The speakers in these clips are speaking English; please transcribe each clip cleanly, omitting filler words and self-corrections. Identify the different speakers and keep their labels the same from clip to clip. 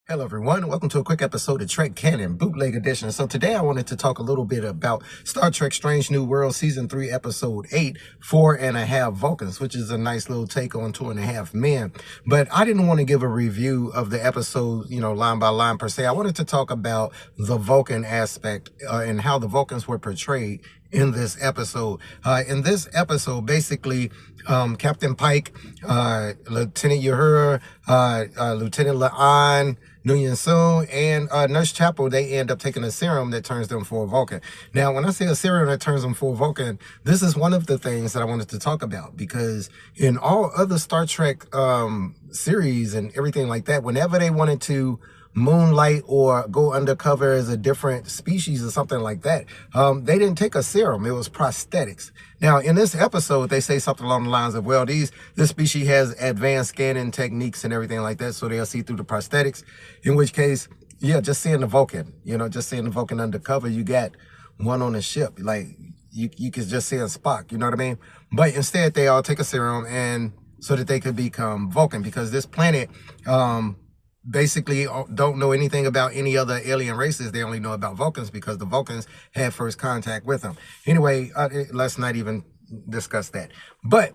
Speaker 1: Hello everyone, welcome to a quick episode of Trek Canon Bootleg Edition. So today I wanted to talk a little bit about Star Trek Strange New World Season 3 Episode 8, 4.5 Vulcans, which is a nice little take on 2.5 Men. But I didn't want to give a review of the episode, line by line per se. I wanted to talk about the Vulcan aspect and how the Vulcans were portrayed in this episode. In this episode, basically, Captain Pike, Lieutenant Uhura, Lieutenant La'an, Nguyen Soon, and Nurse Chapel, they end up taking a serum that turns them full Vulcan. Now, when I say a serum that turns them full Vulcan, this is one of the things that I wanted to talk about, because in all other Star Trek series and everything like that, whenever they wanted to moonlight or go undercover as a different species or something like that, they didn't take a serum. It was prosthetics. Now, in this episode, they say something along the lines of, well, this species has advanced scanning techniques and everything like that, so they'll see through the prosthetics, in which case, yeah, just seeing the Vulcan, just seeing the Vulcan undercover, you got one on the ship, like you could just see a Spock, you know what I mean? But instead, they all take a serum and so that they could become Vulcan, because this planet, basically don't know anything about any other alien races. They only know about Vulcans because the Vulcans had first contact with them. Anyway, let's not even discuss that. But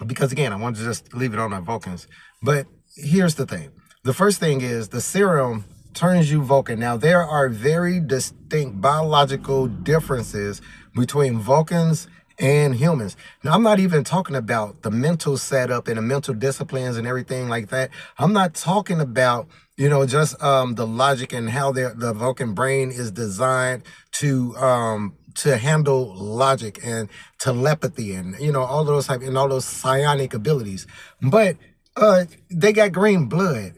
Speaker 1: because again, I wanted to just leave it on our Vulcans. But here's the thing. The first thing is the serum turns you Vulcan. Now, there are very distinct biological differences between Vulcans and humans. Now, I'm not even talking about the mental setup and the mental disciplines and everything like that. I'm not talking about, just the logic and how the Vulcan brain is designed to handle logic and telepathy and, all those type and all those psionic abilities. But they got green blood.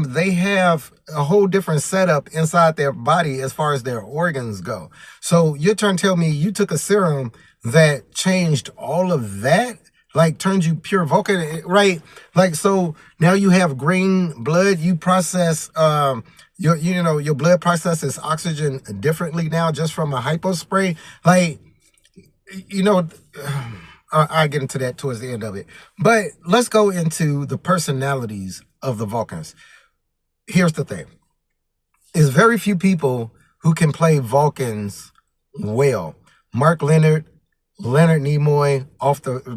Speaker 1: They have a whole different setup inside their body as far as their organs go. So you're trying to tell me you took a serum that changed all of that, like turned you pure Vulcan, right? Like, so now you have green blood, you process, your blood processes oxygen differently now just from a hypo spray. Like, I'll get into that towards the end of it. But let's go into the personalities of the Vulcans. Here's the thing. There's very few people who can play Vulcans well. Mark Leonard Nimoy,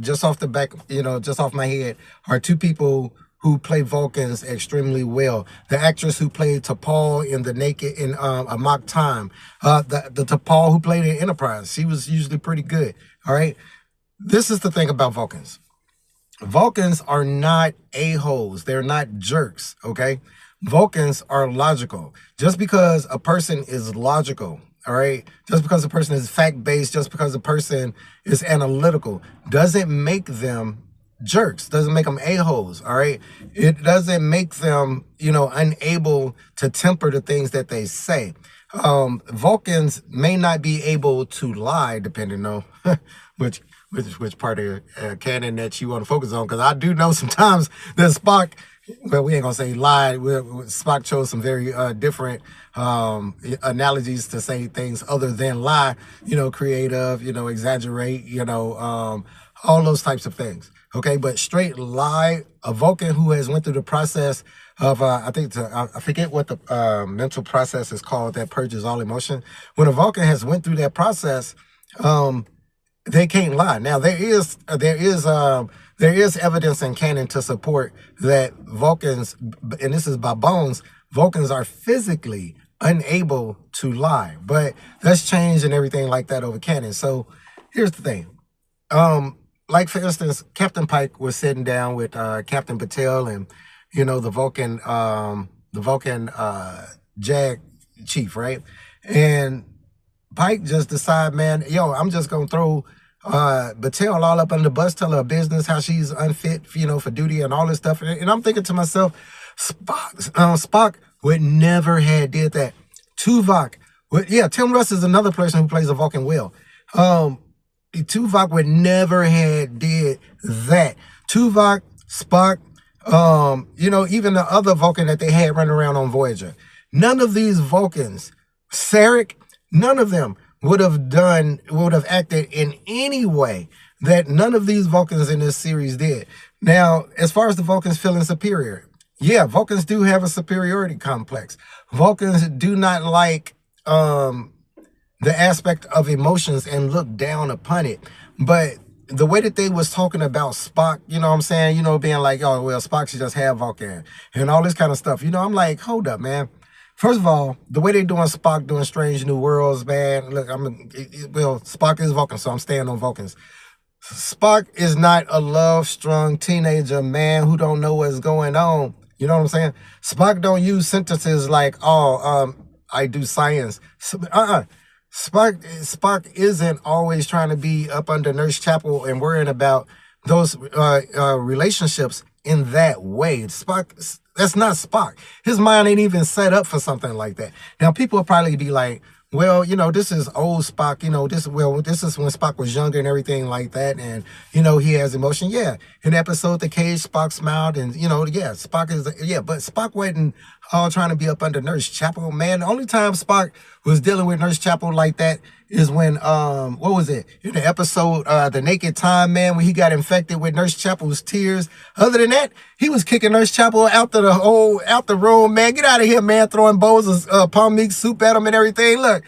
Speaker 1: just off my head, are two people who play Vulcans extremely well. The actress who played T'Pol in A Mock Time, the T'Pol who played in Enterprise, she was usually pretty good. All right. This is the thing about Vulcans. Vulcans are not a-holes. They're not jerks. Okay. Vulcans are logical. Just because a person is logical, all right, just because a person is fact-based, just because a person is analytical, doesn't make them jerks, doesn't make them a-holes, all right? It doesn't make them, unable to temper the things that they say. Vulcans may not be able to lie, depending on which part of canon that you want to focus on, because I do know sometimes that Spock, well, we ain't gonna say lied. Spock chose some very different analogies to say things other than lie, creative, exaggerate, all those types of things. Okay, but straight lie, a Vulcan who has went through the process of, I forget what the mental process is called that purges all emotion. When a Vulcan has went through that process, they can't lie. Now, there is evidence in canon to support that Vulcans, and this is by bones, Vulcans are physically unable to lie. But that's changed and everything like that over canon. So here's the thing. Like, for instance, Captain Pike was sitting down with Captain Patel and, the Vulcan JAG chief, right? And Pike just decided, man, I'm just going to throw Battelle all up under the bus, tell her business, how she's unfit, for duty and all this stuff. And I'm thinking to myself, Spock would never have did that. Tuvok, Tim Russ is another person who plays a Vulcan well. Tuvok would never have did that. Tuvok, Spock, even the other Vulcan that they had running around on Voyager. None of these Vulcans, Sarek, none of them would have acted in any way that none of these Vulcans in this series did. Now, as far as the Vulcans feeling superior, yeah, Vulcans do have a superiority complex. Vulcans do not like the aspect of emotions and look down upon it. But the way that they was talking about Spock, you know what I'm saying? You know, being like, oh, well, Spock should just have Vulcan and all this kind of stuff. You know, I'm like, hold up, man. First of all, the way they doing Spock doing Strange New Worlds, man. Look, well, Spock is Vulcan, so I'm staying on Vulcans. Spock is not a love-strung teenager man who don't know what's going on. You know what I'm saying? Spock don't use sentences like, "Oh, I do science." Spock isn't always trying to be up under Nurse Chapel and worrying about those relationships in that way. Spock, that's not Spock. His mind ain't even set up for something like that. Now, people will probably be like, well, you know, this is old Spock, you know, this is when Spock was younger and everything like that. And, you know, he has emotion. Yeah. In the episode, The Cage, Spock smiled and, you know, yeah, Spock is, yeah, but Spock wasn't all trying to be up under Nurse Chapel, man. The only time Spock was dealing with Nurse Chapel like that is when, what was it? In the episode, The Naked Time, man, when he got infected with Nurse Chapel's tears. Other than that, he was kicking Nurse Chapel out the room, man. Get out of here, man, throwing bowls of palm meat soup at him and everything. Look,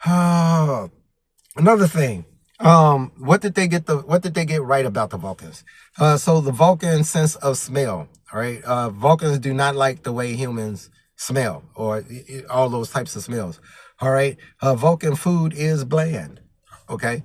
Speaker 1: another thing. What did they get right about the Vulcans? So the Vulcan sense of smell, all right? Vulcans do not like the way humans smell or all those types of smells. All right. Vulcan food is bland. Okay.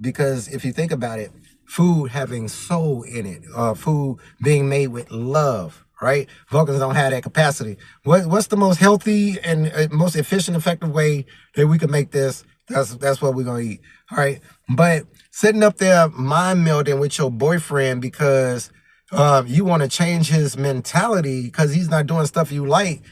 Speaker 1: Because if you think about it, food having soul in it, food being made with love, right? Vulcans don't have that capacity. What's the most healthy and most efficient, effective way that we can make this? That's what we're gonna eat. All right. But sitting up there mind melding with your boyfriend because you want to change his mentality because he's not doing stuff you like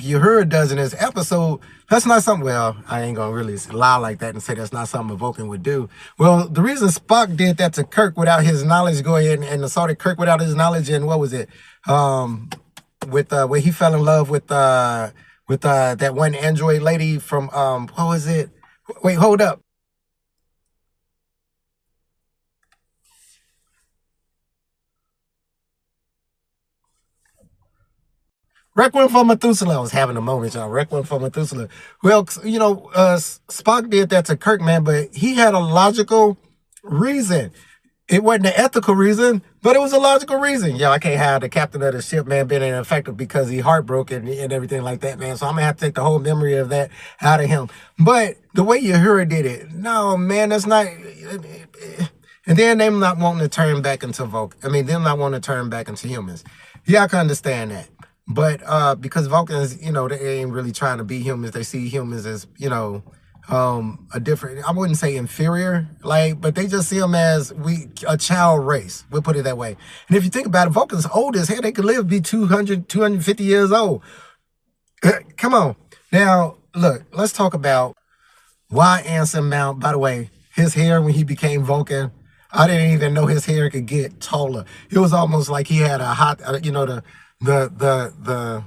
Speaker 1: you heard does in this episode, that's not something, well, I ain't gonna really lie like that and say that's not something a Vulcan would do. Well, the reason Spock did that to Kirk without his knowledge, go ahead and assaulted Kirk without his knowledge, and what was it? When he fell in love with that one android lady from, what was it? Wait, hold up. Requiem for Methuselah. I was having a moment, y'all. Requiem for Methuselah. Well, you know, Spock did that to Kirk, man, but he had a logical reason. It wasn't an ethical reason, but it was a logical reason. Yeah, I can't have the captain of the ship, man, being ineffective because he heartbroken and everything like that, man. So I'm gonna have to take the whole memory of that out of him. But the way Uhura did it, no, man, that's not. And then them not wanting to turn back into Vulcan. I mean, them not wanting to turn back into humans. Yeah, I can understand that. But because Vulcans, you know, they ain't really trying to be humans. They see humans as, you know, a different, I wouldn't say inferior, like, but they just see them as a child race. We'll put it that way. And if you think about it, Vulcans old as hell. They could be 200, 250 years old. Come on. Now, look, let's talk about why Anson Mount, by the way, his hair when he became Vulcan, I didn't even know his hair could get taller. It was almost like he had a hot, you know, the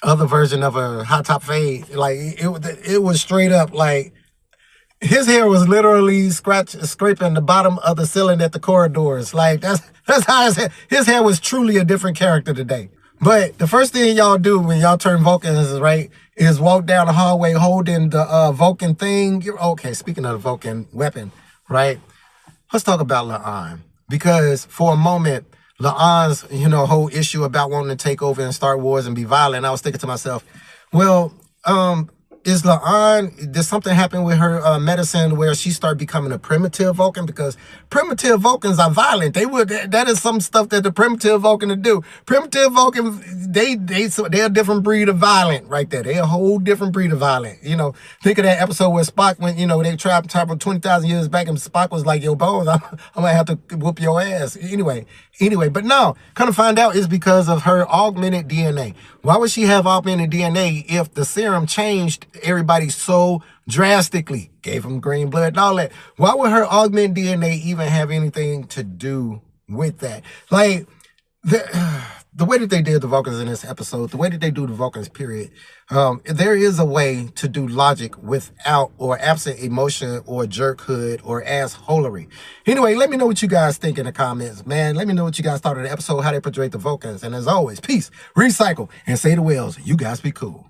Speaker 1: other version of a hot top fade. Like it was straight up like his hair was literally scraping the bottom of the ceiling at the corridors. Like that's how his hair was truly a different character today. But the first thing y'all do when y'all turn Vulcans, right, is walk down the hallway holding the Vulcan thing. Okay, speaking of the Vulcan weapon, right? Let's talk about La'an. Because for a moment, La'an's, you know, whole issue about wanting to take over and start wars and be violent, I was thinking to myself, well, is La'an, did something happen with her medicine where she started becoming a primitive Vulcan? Because primitive Vulcans are violent. That is some stuff that the primitive Vulcan would do. Primitive Vulcan, they're a different breed of violent right there. They're a whole different breed of violent. You know, think of that episode where Spock went, you know, they traveled 20,000 years back and Spock was like, yo, Bones, I'm gonna have to whoop your ass. Anyway, but no, kind of find out it's because of her augmented DNA. Why would she have augmented DNA if the serum changed everybody so drastically? Gave them green blood and all that. Why would her augmented DNA even have anything to do with that? Like, the way that they did the Vulcans in this episode, the way that they do the Vulcans, period, there is a way to do logic without or absent emotion or jerkhood or assholery. Anyway, let me know what you guys think in the comments, man. Let me know what you guys thought of the episode, how they portrayed the Vulcans. And as always, peace, recycle, and say to whales, you guys be cool.